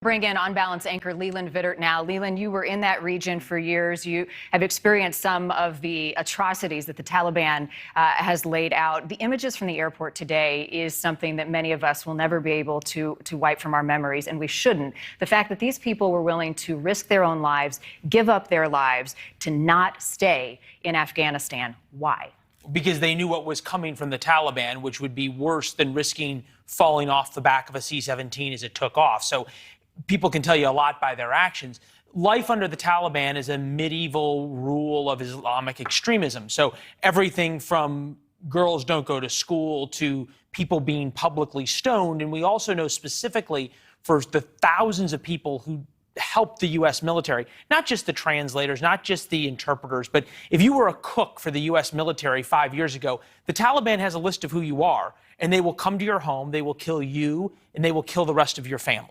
Bring in unbalanced anchor Leland Vittert now. Leland, you were in that region for years. You have experienced some of the atrocities that the Taliban has laid out. The images from the airport today is something that many of us will never be able to wipe from our memories, and we shouldn't. The fact that these people were willing to risk their own lives, give up their lives to not stay in Afghanistan. Why? Because they knew what was coming from the Taliban, which would be worse than risking falling off the back of a C-17 as it took off. So people can tell you a lot by their actions. Life under the Taliban is a medieval rule of Islamic extremism. So everything from girls don't go to school to people being publicly stoned. And we also know specifically for the thousands of people who helped the U.S. military, not just the translators, not just the interpreters, but if you were a cook for the U.S. military 5 years ago, the Taliban has a list of who you are, and they will come to your home, they will kill you, and they will kill the rest of your family.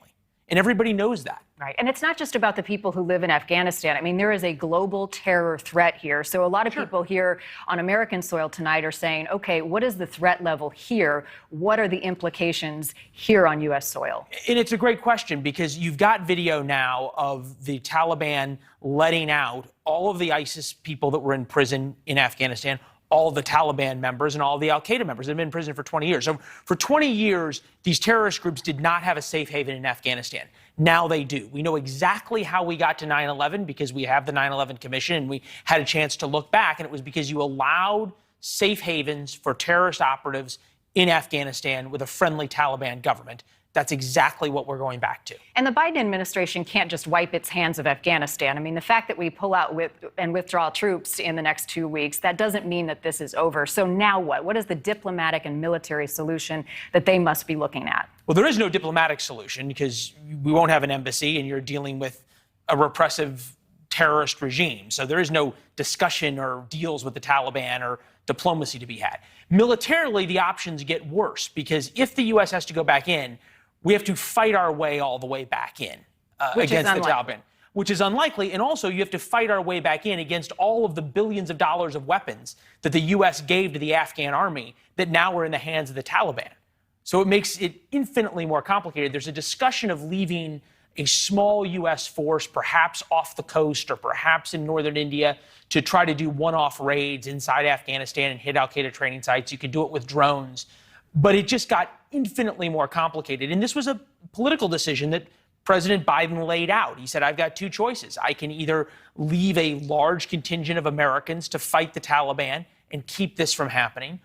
And everybody knows that. Right. And it's not just about the people who live in Afghanistan. I mean, there is a global terror threat here. So a lot of people here on American soil tonight are saying, okay, what is the threat level here? What are the implications here on U.S. soil? And it's a great question because you've got video now of the Taliban letting out all of the ISIS people that were in prison in Afghanistan, all the Taliban members and all the al-Qaeda members that have been in prison for 20 years. So for 20 years, these terrorist groups did not have a safe haven in Afghanistan. Now they do. We know exactly how we got to 9/11 because we have the 9/11 Commission and we had a chance to look back, and it was because you allowed safe havens for terrorist operatives in Afghanistan with a friendly Taliban government. That's exactly what we're going back to. And the Biden administration can't just wipe its hands of Afghanistan. I mean, the fact that we pull out and withdraw troops in the next 2 weeks, that doesn't mean that this is over. So now what? What is the diplomatic and military solution that they must be looking at? Well, there is no diplomatic solution because we won't have an embassy and you're dealing with a repressive terrorist regime. So there is no discussion or deals with the Taliban or diplomacy to be had. Militarily, the options get worse because if the U.S. has to go back in, we have to fight our way all the way back in against the Taliban, which is unlikely. And also, you have to fight our way back in against all of the billions of dollars of weapons that the U.S. gave to the Afghan army that now are in the hands of the Taliban. So it makes it infinitely more complicated. There's a discussion of leaving a small U.S. force, perhaps off the coast or perhaps in northern India, to try to do one-off raids inside Afghanistan and hit al-Qaeda training sites. You could do it with drones. But it just got infinitely more complicated. And this was a political decision that President Biden laid out. He said, I've got two choices. I can either leave a large contingent of Americans to fight the Taliban and keep this from happening,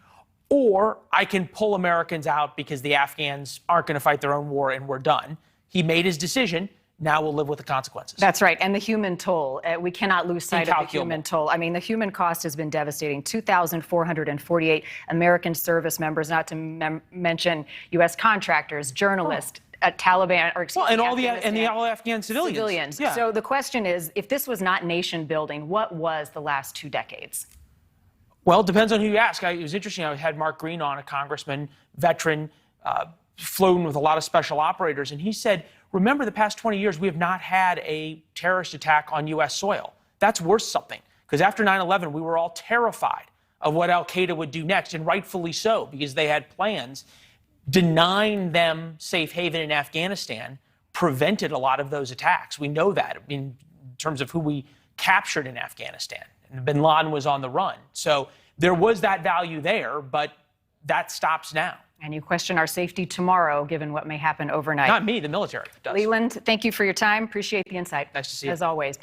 or I can pull Americans out because the Afghans aren't going to fight their own war and we're done. He made his decision. Now we'll live with the consequences. That's right. And the human toll. We cannot lose sight of the human toll. I mean, the human cost has been devastating. 2,448 American service members, not to mention U.S. contractors, journalists, Taliban, or excuse me, and all the Afghan civilians. Yeah. So the question is, if this was not nation building, what was the last 2 decades? Well, it depends on who you ask. It was interesting. I had Mark Green on, a congressman, veteran, flown with a lot of special operators, and he said, remember, the past 20 years, we have not had a terrorist attack on U.S. soil. That's worth something, because after 9/11, we were all terrified of what al-Qaeda would do next, and rightfully so, because they had plans. Denying them safe haven in Afghanistan prevented a lot of those attacks. We know that in terms of who we captured in Afghanistan. And bin Laden was on the run. So there was that value there, but that stops now. And you question our safety tomorrow, given what may happen overnight. Not me, the military does. Leland, thank you for your time. Appreciate the insight. Nice to see you. As always.